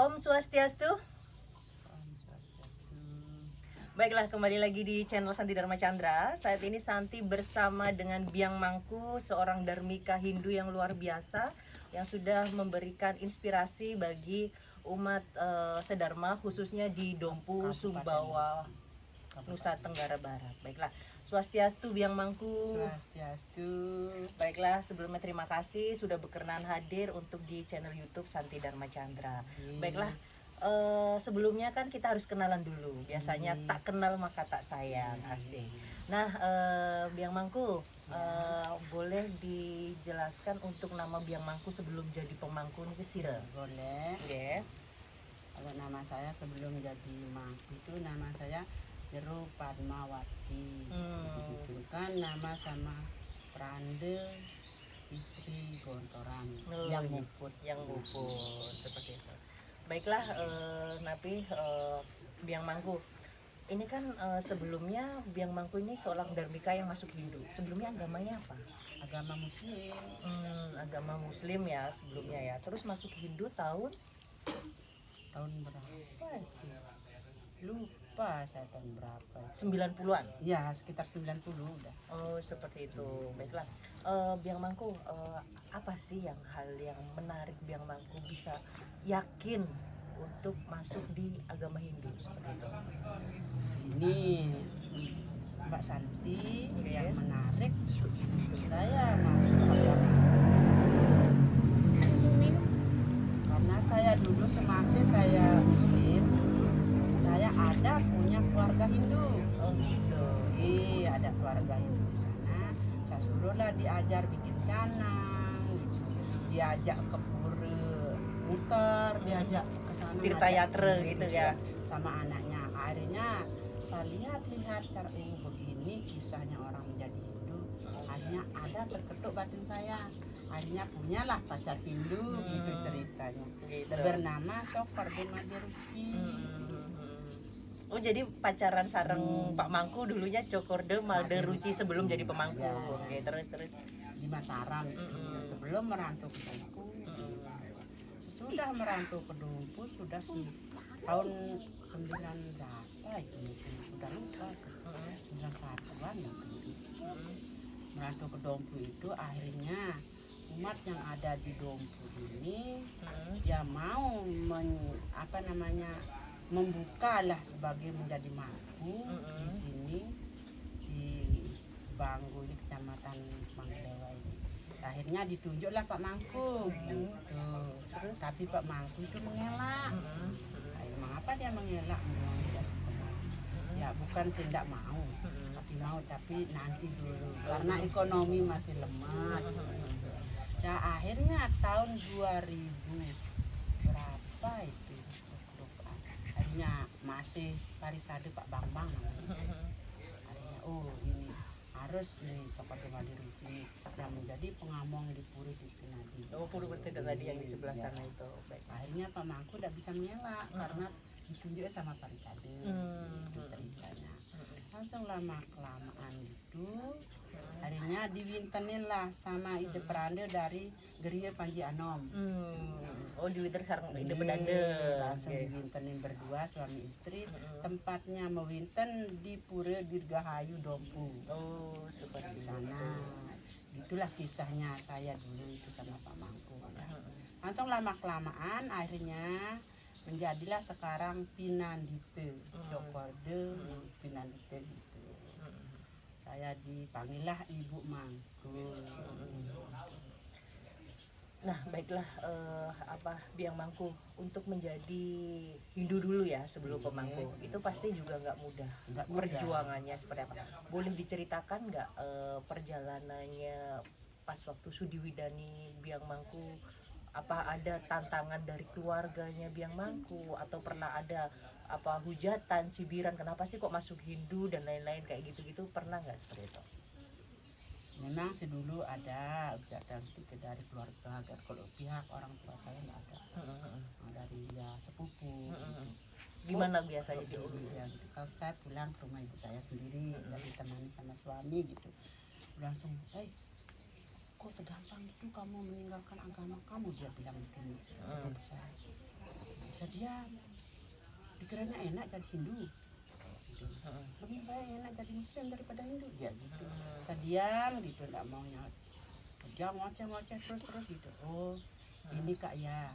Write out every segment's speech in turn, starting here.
Om Swastiastu. Om Swastiastu. Baiklah, kembali lagi di channel Santi Dharma Chandra. Saat ini Santi bersama dengan Biang Mangku, seorang dharmika Hindu yang luar biasa yang sudah memberikan inspirasi bagi umat sedharma khususnya di Dompu, Sumbawa, Nusa Tenggara Barat. Baiklah, Swastiastu Biang Mangku. Swastiastu. Baiklah, sebelumnya terima kasih sudah berkenan hadir untuk di channel YouTube Santi Dharma Chandra. Baiklah, sebelumnya kan kita harus kenalan dulu. Biasanya tak kenal maka tak sayang, asik. Nah, Biang Mangku, boleh dijelaskan untuk nama Biang Mangku sebelum jadi pemangku nih sira? Boleh. Oke. Kalau nama saya sebelum jadi mangku itu nama saya Jero Padmawati. Itu kan nama sama Prande istri Gontoran yang muput. Yang muput seperti itu. Baiklah, Napi Biang Mangku. Ini kan sebelumnya Biang Mangku ini seorang dharmika yang masuk Hindu. Sebelumnya agamanya apa? Agama Muslim. Agama Muslim ya sebelumnya ya. Terus masuk Hindu tahun berapa? Lupa saya tahun berapa. 90-an. Ya, sekitar 90 udah. Oh, seperti itu. Baiklah. Biang Mangku, apa sih hal yang menarik Biang Mangku bisa yakin untuk masuk di agama Hindu seperti itu? Ini Mbak Santi Iya. yang menarik untuk saya masuk agama karena saya dulu semasa saya Muslim, saya ada punya keluarga Hindu. Oh gitu. Ada keluarga Hindu di sana. Saya suruhlah diajar bikin canang, gitu. Diajak ke pura, muter, diajak ke sana. Tirta Yatra gitu ya. Sama anaknya. Akhirnya saya lihat cara begini kisahnya orang menjadi Hindu. Akhirnya ada terketuk batin saya. Akhirnya punyalah pacar Hindu gitu ceritanya. Gitu. Bernama Cokor Demadiruki. Oh, jadi pacaran sareng Pak Mangku dulunya Cokorde Malde Ruci sebelum jadi pemangku. Ya. Oke, terus. Di Mataram sebelum merantau ke Dompu. Sesudah merantau ke Dompu sudah tahun 9 berapa itu mungkin sudah lupa 91-an ya. Merantau ke Dompu itu akhirnya umat yang ada di Dompu ini dia mau membuka lah sebagai menjadi mangku di sini di Banggu di Kecamatan Mangdewa ini. Akhirnya ditunjuklah Pak Mangku gitu. Terus tapi Pak Mangku itu mengelak. Mengapa dia mengelak? Ya bukan saya tidak mau, tapi nanti dulu karena ekonomi masih lemah. Ya akhirnya tahun 2000 berapa itu akhirnya masih Parisade Pak Bambang namanya. Akhirnya ini harus nih Cokor Demadiruki yang menjadi pengamong di Puri itu nanti. Oh, Puri Berteda tadi yang di sebelah sana itu. Baik. Akhirnya Pak Mangku tidak bisa mengelak karena ditunjuk sama Parisade itu ceritanya. Langsung lama kelamaan gitu akhirnya diwintenin lah sama Ide Prande dari Geria Panji Anom. Oh, diwinter sareng Ide Bedande. Langsung diwintenin berdua suami istri. Tempatnya mewinten di Pura Dirgahayu Dompu. Oh, seperti sana. Itulah kisahnya saya dulu itu sama Pak Mangku. Langsung lama kelamaan akhirnya menjadilah sekarang Pinandite Cokorde Pinandite gitu. Saya dipanggillah Ibu Mangku. Nah, baiklah, Biang Mangku untuk menjadi Hindu dulu ya sebelum pemangku. Itu pasti juga nggak mudah. Perjuangannya seperti apa? Boleh diceritakan nggak perjalanannya pas waktu Sudiwidani Biang Mangku? Apa ada tantangan dari keluarganya Biang Mangku atau pernah ada hujatan, cibiran kenapa sih kok masuk Hindu dan lain-lain kayak gitu-gitu, pernah nggak seperti itu? Memang sih dulu ada hujatan sedikit dari keluarga, kalau pihak orang tua saya nggak ada. Dari ya sepupu. Gimana biasanya dulu? Ya, kalau saya pulang ke rumah ibu saya sendiri, ditemani sama suami gitu, langsung, kok segampang itu kamu meninggalkan agama kamu, dia bilang begini seperti saya Jadian pikirannya enak jadi Hindu gitu. Lebih baik enak jadi Muslim daripada Hindu ya gitu. Saya diam gitu, nggak maunya jangan ngoceh terus gitu. Oh ini Kak ya,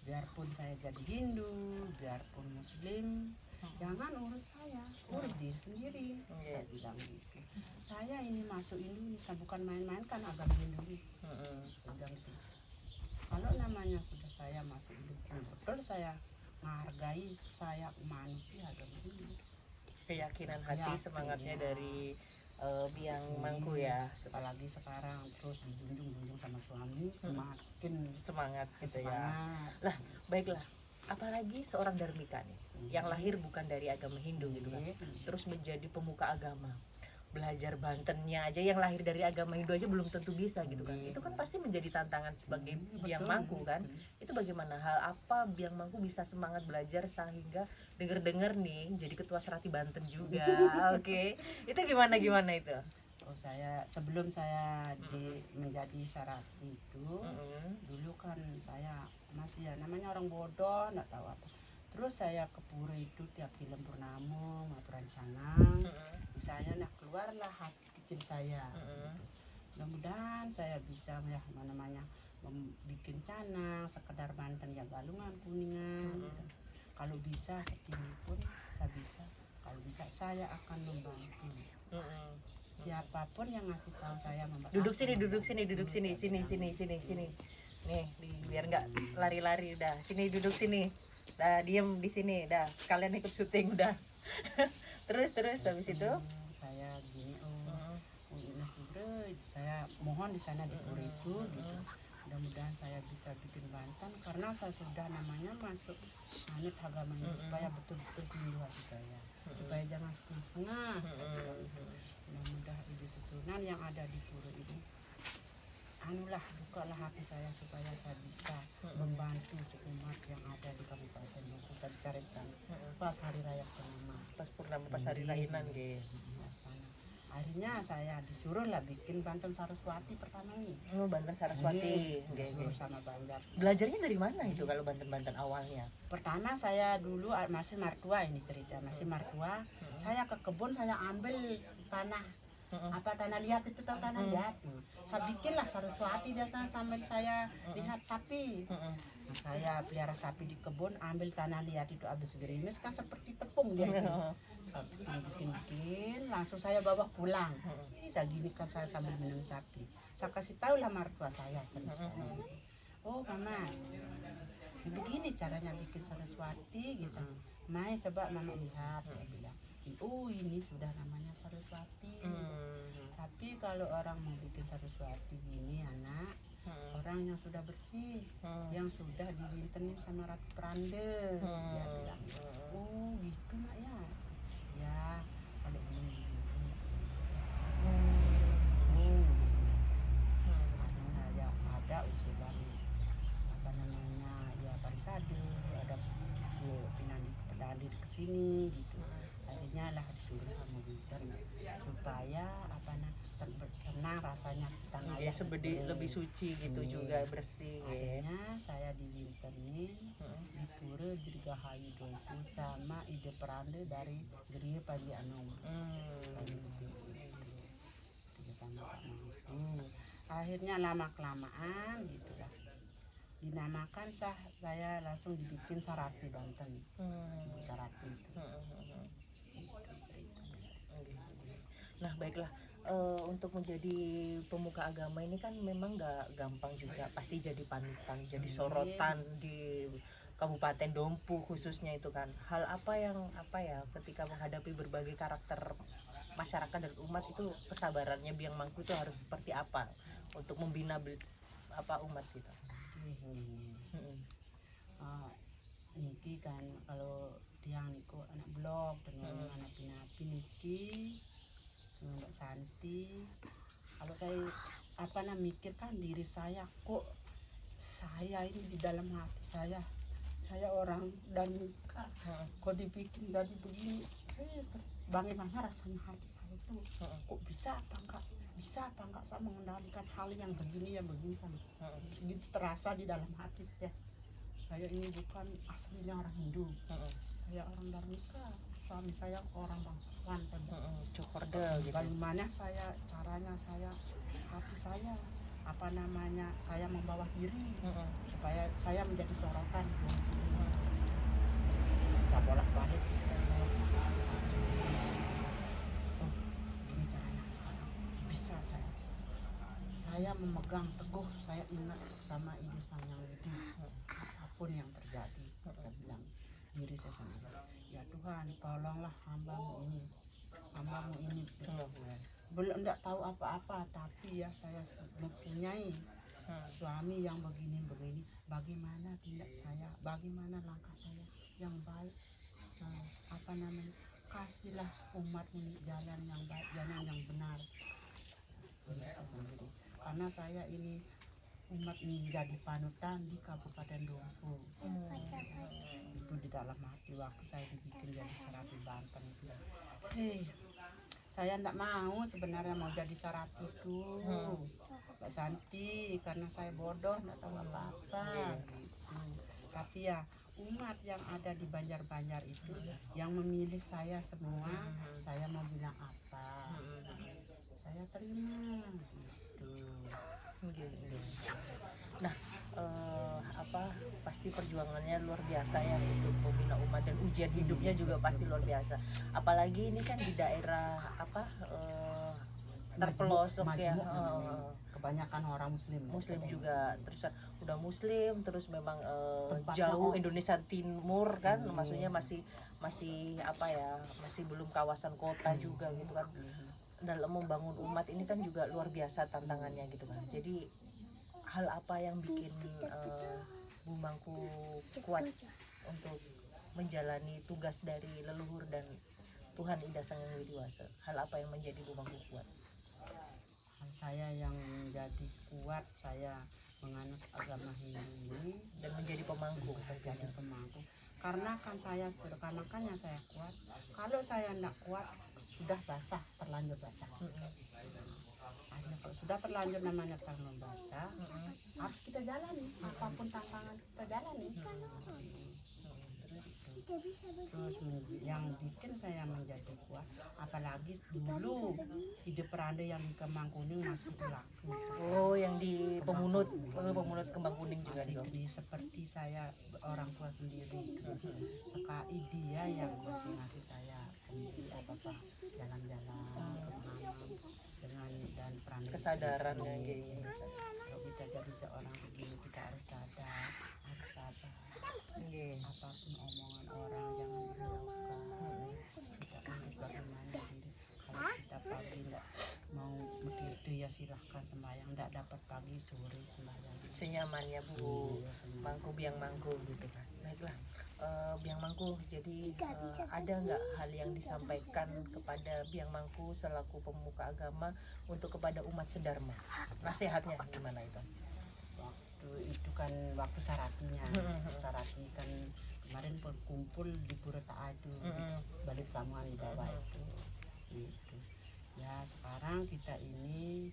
biarpun saya jadi Hindu, biarpun Muslim, jangan urus saya, urus diri sendiri. Saya bilang gitu. Saya ini masuk Indonesia bukan main-main kan agama Hindu ini. Saya bilang gitu. Kalau namanya sudah saya masuk Hindu, betul saya menghargai, saya menuruti agama Hindu. Keyakinan hati, semangatnya dari biang mangku ya. Apalagi sekarang terus dijunjung sama suami, semakin Semangat gitu ya. semangat. Lah, baiklah. Apalagi seorang Dharmika nih, yang lahir bukan dari agama Hindu gitu kan. Terus menjadi pemuka agama. Belajar Bantennya aja yang lahir dari agama Hindu aja belum tentu bisa gitu kan. Itu kan pasti menjadi tantangan sebagai biang mangku kan. Itu bagaimana, hal apa biang mangku bisa semangat belajar sehingga denger-denger nih jadi ketua Serati Banten juga. Oke. Itu gimana itu? Oh saya sebelum saya menjadi Sarati itu, dulu kan saya masih ya namanya orang bodoh, nggak tahu apa. Terus saya ke pura itu tiap film purnama, aturan canang. Misalnya nah keluarlah hati kecil saya. Mudah-mudahan saya bisa ya namanya bikin canang, sekedar Banten ya Galungan, Kuningan. Gitu. Kalau bisa setinggi pun saya bisa. Kalau bisa saya akan membantu. Siapapun yang ngasih tahu saya membantu. Duduk sini. Nih, biar nggak lari-lari udah. Sini duduk sini. Dah diem di sini, dah. Kalian ikut syuting dah. terus habis itu saya gini Mas Bro, saya mohon di sana di pura itu gitu. Mudah-mudahan saya bisa bikin Banten karena saya sudah namanya masuk anut agama ini supaya betul-betul Hindu hati saya. Supaya jangan setengah-setengah. Mudah-mudahan ide susunan yang ada di pura ini anulah bukalah hati saya supaya saya bisa membantu seumat yang ada di Kabupaten Bengkulu. Saya dicari di sana pas hari raya purnama, pas hari rayanan gitu. Akhirnya saya disuruh lah bikin Banten Saraswati pertama ini. Banten Saraswati. Disuruh sama Banjar. Belajarnya dari mana itu kalau Banten awalnya? Pertama saya dulu masih martua, ini cerita masih martua. Saya ke kebun, saya ambil tanah tanah liat itu, tahu tanah liat. Saya bikinlah Saraswati biasa sambil saya lihat sapi. Nah, saya pelihara sapi di kebun, ambil tanah liat itu habis gerimis kan seperti tepung dia itu. Saya bikin, langsung saya bawa pulang. Saya gini kan saya sambil minum sapi. Saya kasih tahu lah mertua saya. Oh mama, begini caranya bikin Saraswati gitu. Mai coba mama lihat, dia bilang. Oh ini sudah namanya Saraswati. Tapi kalau orang mau bikin Saraswati gini anak, orang yang sudah bersih, yang sudah diwintenin sama Ratu Prande. Dia bilang, oh gitu nak ya. Ya kalau belum akhirnya ya ada usulan apa namanya ya Parisade, ada pinandi pedali ke sini gitu. Akhirnya lah disuruh sama Winter supaya karena rasanya tanah ya lebih suci gitu juga bersih. Akhirnya saya diwinterin di pura Dirgahayu itu sama ide Perande dari Geria Panji Anom. Sama Pak Mangku. Akhirnya lama kelamaan gitu lah. Dinamakan saya langsung dibikin Sarati Banten. Sarati itu. Nah baiklah, untuk menjadi pemuka agama ini kan memang nggak gampang juga, pasti jadi panutan, jadi sorotan di Kabupaten Dompu khususnya itu kan. Hal apa yang ketika menghadapi berbagai karakter masyarakat dan umat itu kesabarannya biang mangku itu harus seperti apa untuk membina umat kita? Niki kan kalau tiang niku anak blok dengan anak pinapi niki Mbak Santi. Kalau saya mikirkan diri saya, kok saya ini di dalam hati saya orang dan kok dibikin dari begini, bagaimana rasanya hati saya itu, kok bisa apa enggak saya mengendalikan hal yang begini sama gitu terasa di dalam hati saya saya ini bukan aslinya orang Hindu, saya orang Dharmika, suami saya orang bangsawan, Cokorda gitu. bagaimana caranya saya hati saya apa namanya saya membawa diri supaya saya menjadi sorotan, bisa bolak-balik. Oh, ini caranya sekarang bisa saya memegang teguh, saya ingat sama ide Sang Yang Widi, apapun yang terjadi, saya bilang diri saya sendiri, ya Tuhan tolonglah hambamu ini, belum enggak tahu apa-apa, tapi ya saya mempunyai suami yang begini-begini, bagaimana tindak saya, bagaimana langkah saya yang baik, apa namanya, kasihlah umat ini jalan yang baik, jalan yang benar. Diri saya sendiri, karena saya ini umat menjadi panutan di Kabupaten Dompu. Itu di dalam hati waktu saya dibikin jadi Sarati Banten itu. Saya enggak mau sebenarnya mau jadi Sarati itu, Mbak Santi, karena saya bodoh enggak tahu apa-apa. Tapi ya umat yang ada di Banjar-Banjar itu yang memilih saya semua, saya mau bilang apa, saya terima gitu. Nah, pasti perjuangannya luar biasa ya untuk membina umat, dan ujian hidupnya juga pasti luar biasa. Apalagi ini kan di daerah terpelosok ya, kebanyakan orang Muslim juga, terus udah Muslim, terus memang Tempatnya jauh Indonesia Timur kan, maksudnya masih masih belum kawasan kota juga gitu kan. Dalam membangun umat ini kan juga luar biasa tantangannya gitu kan. Jadi hal apa yang bikin Bu Mangku kuat untuk menjalani tugas dari leluhur dan Tuhan Ida Sang Hyang Widi Wasa? Hal apa yang menjadi Bu Mangku kuat? Hal saya yang menjadi kuat, saya menganut agama Hindu ini Dan menjadi pemangku. Karena kan saya makanya saya kuat. Kalau saya tidak kuat, sudah basah, terlanjur basah. Kalau sudah terlanjur namanya terlanjur basah, harus kita jalani, apapun tantangan kita jalani. Terus yang bikin saya menjadi kuat, apalagi dulu ide peranda yang di Kembang Kuning masih berlaku. Oh, yang di pemunut Kembang Kuning juga masih seperti saya orang tua sendiri. Sekali dia yang ngasih saya apa jalan-jalan dengan dan peran kesadaran ya. Kalau kita jadi seorang begini, kita harus sadar, harus sabar. Apapun omongan orang jangan dihiraukan. Kita ini bagaimana diri. Kalau kita pagi enggak mau begitu ya silahkan sembahyang, enggak dapat pagi sore sembahyang. Senyamannya Bu Mangku, Biang Mangku gitu kan. Baiklah, Biang Mangku, jadi ada nggak hal yang disampaikan kepada Biang Mangku selaku pemuka agama untuk kepada umat sedharma? Nasihatnya gimana itu? Itu kan waktu Saratinya, Sarati kan kemarin berkumpul di Pura Ta'a itu, balik Samuan di bawah itu. Gitu. Ya sekarang kita ini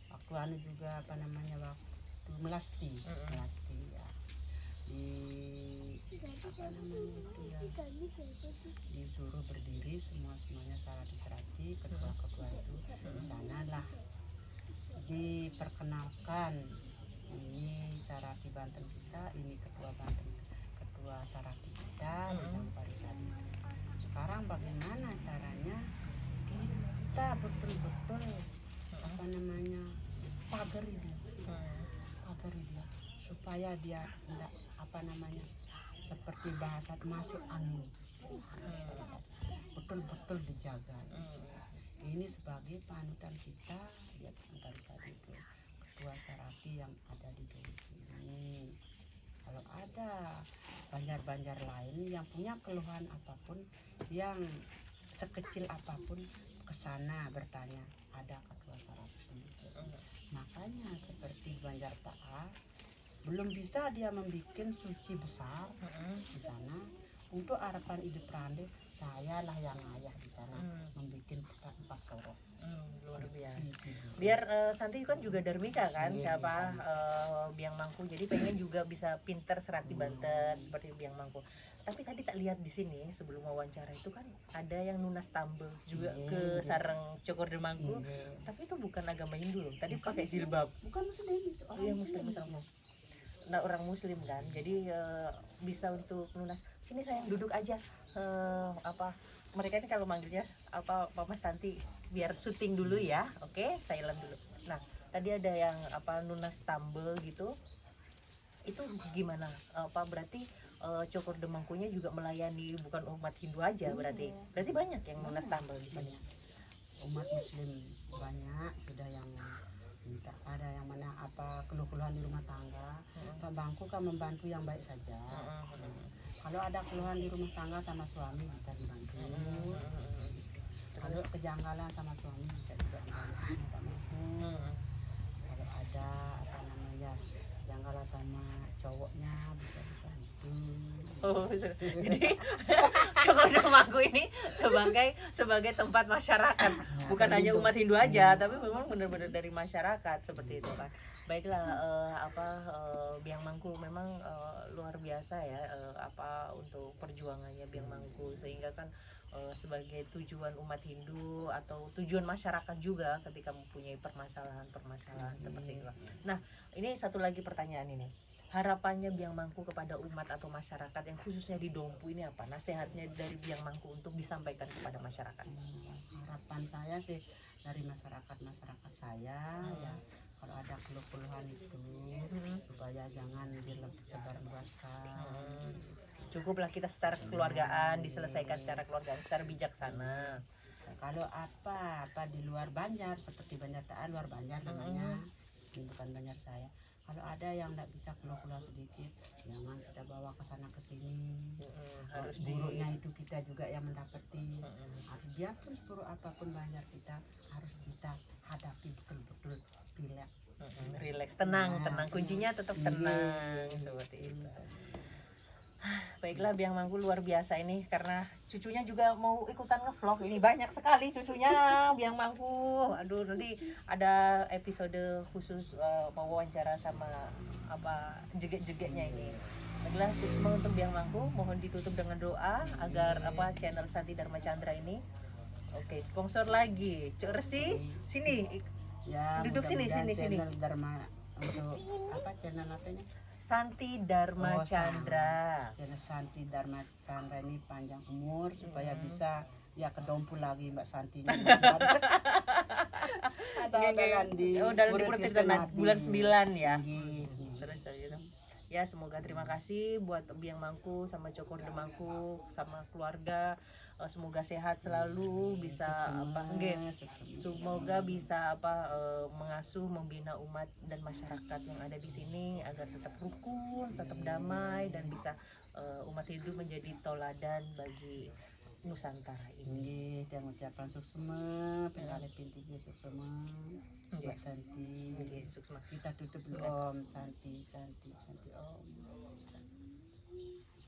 waktu juga waktu melasti ya, disuruh berdiri semuanya Sarati ketua itu di sana lah diperkenalkan, ini Sarati Banten kita, ini ketua Sarati kita bidang parisadi. Sekarang bagaimana caranya kita betul-betul pagari dia supaya dia enggak seperti bahasa masuk angin, betul-betul dijaga. Ini sebagai panutan kita, dia parisadi itu ketua Sarati yang ada di sini. Kalau ada banjar-banjar lain yang punya keluhan apapun, yang sekecil apapun, ke sana bertanya, ada ketua Sarati. Makanya seperti Banjar Ta'a belum bisa dia membuat suci besar di sana, untuk harapan hidup Rande, saya lah yang ayah di sana membuat empat sorok. Luar biasa. Gitu. Biar Santi kan juga Darmika kan, Iya, siapa bisa. Biang Mangku. Jadi pengen juga bisa pinter serati Banten seperti Biang Mangku. Tapi tadi tak lihat di sini sebelum wawancara itu kan ada yang nunas tambel juga Iya, ke iya. sarang Cokor Demangku. Iya. Tapi itu bukan agama Hindu loh. Tadi Bukan pakai Muslim. jilbab. Bukan muslim itu orang Iya muslim. muslim. Nah, orang muslim kan. Jadi bisa untuk nunas. Sini sayang duduk aja. Mereka ini kalau manggilnya Pak Mas Tanti biar syuting dulu ya. Oke, silent dulu. Nah, tadi ada yang nunas tambel gitu. Itu gimana? Berarti Cokor Demangkunya juga melayani bukan umat Hindu aja berarti. Berarti banyak yang nunas tambel di sini. Umat muslim banyak sudah yang minta, ada yang mana keluhan di rumah tangga. Pak Bangku kan membantu yang baik saja. Kalau ada keluhan di rumah tangga sama suami bisa dibantu. Kalau kejanggalan sama suami bisa juga dibantu sama Pak Bangku. Kalau ada kejanggalan sama cowoknya bisa dibantu. Oh, jadi Cokor Demangku ini sebagai tempat masyarakat, bukan hanya umat Hindu aja, tapi memang benar-benar dari masyarakat seperti itu kan. Baiklah, Biang Mangku memang luar biasa ya, untuk perjuangannya Biang Mangku, sehingga kan sebagai tujuan umat Hindu atau tujuan masyarakat juga ketika mempunyai permasalahan seperti itu. Nah, ini satu lagi pertanyaan ini. Harapannya Biang Mangku kepada umat atau masyarakat yang khususnya di Dompu ini apa? Nasihatnya dari Biang Mangku untuk disampaikan kepada masyarakat. Harapan saya sih dari masyarakat saya ya, kalau ada keluhan itu supaya jangan disebarluaskan. Cukuplah kita secara kekeluargaan diselesaikan secara kekeluargaan, secara bijaksana. Kalau apa di luar Banjar seperti Banjar Taan, luar Banjar namanya, ini bukan Banjar saya. Kalau ada yang tidak bisa keluar sedikit, jangan kita bawa ke sana ke sini. Harus buruknya itu kita juga yang mendapati. Harus biarpun seburuk apapun Banjar kita, harus kita hadapi betul-betul relax, tenang. Kuncinya tetap tenang seperti itu. Baiklah, Biang Mangku luar biasa ini karena cucunya juga mau ikutan ngevlog. Ini banyak sekali cucunya Biang Mangku. Aduh, nanti ada episode khusus mau wawancara sama jegek-jegeknya ini. Baiklah, sukses untuk Biang Mangku. Mohon ditutup dengan doa agar channel Santi Dharma Chandra ini. Oke, sponsor lagi. Cuk Resi, sini. Ya, Duduk sini. Channel Dharma untuk channel apa ini? Santi Dharma Chandra. Channel Santi Dharma Chandra ini panjang umur supaya bisa ya ke Dompu lagi Mbak Santi. Ada di dalam bulan 9 ya. Terus gitu. Ya, semoga terima kasih buat Biang Mangku sama Cokor Demangku sama keluarga. Semoga sehat selalu, bisa semoga bisa mengasuh, membina umat dan masyarakat yang ada di sini agar tetap rukun, tetap damai, dan bisa umat Hindu menjadi toladan bagi Nusantara ini. Yang ucapan suksema, pengali pinti suksema, Mbak Santi. Kita tutup dulu Om Santi Om.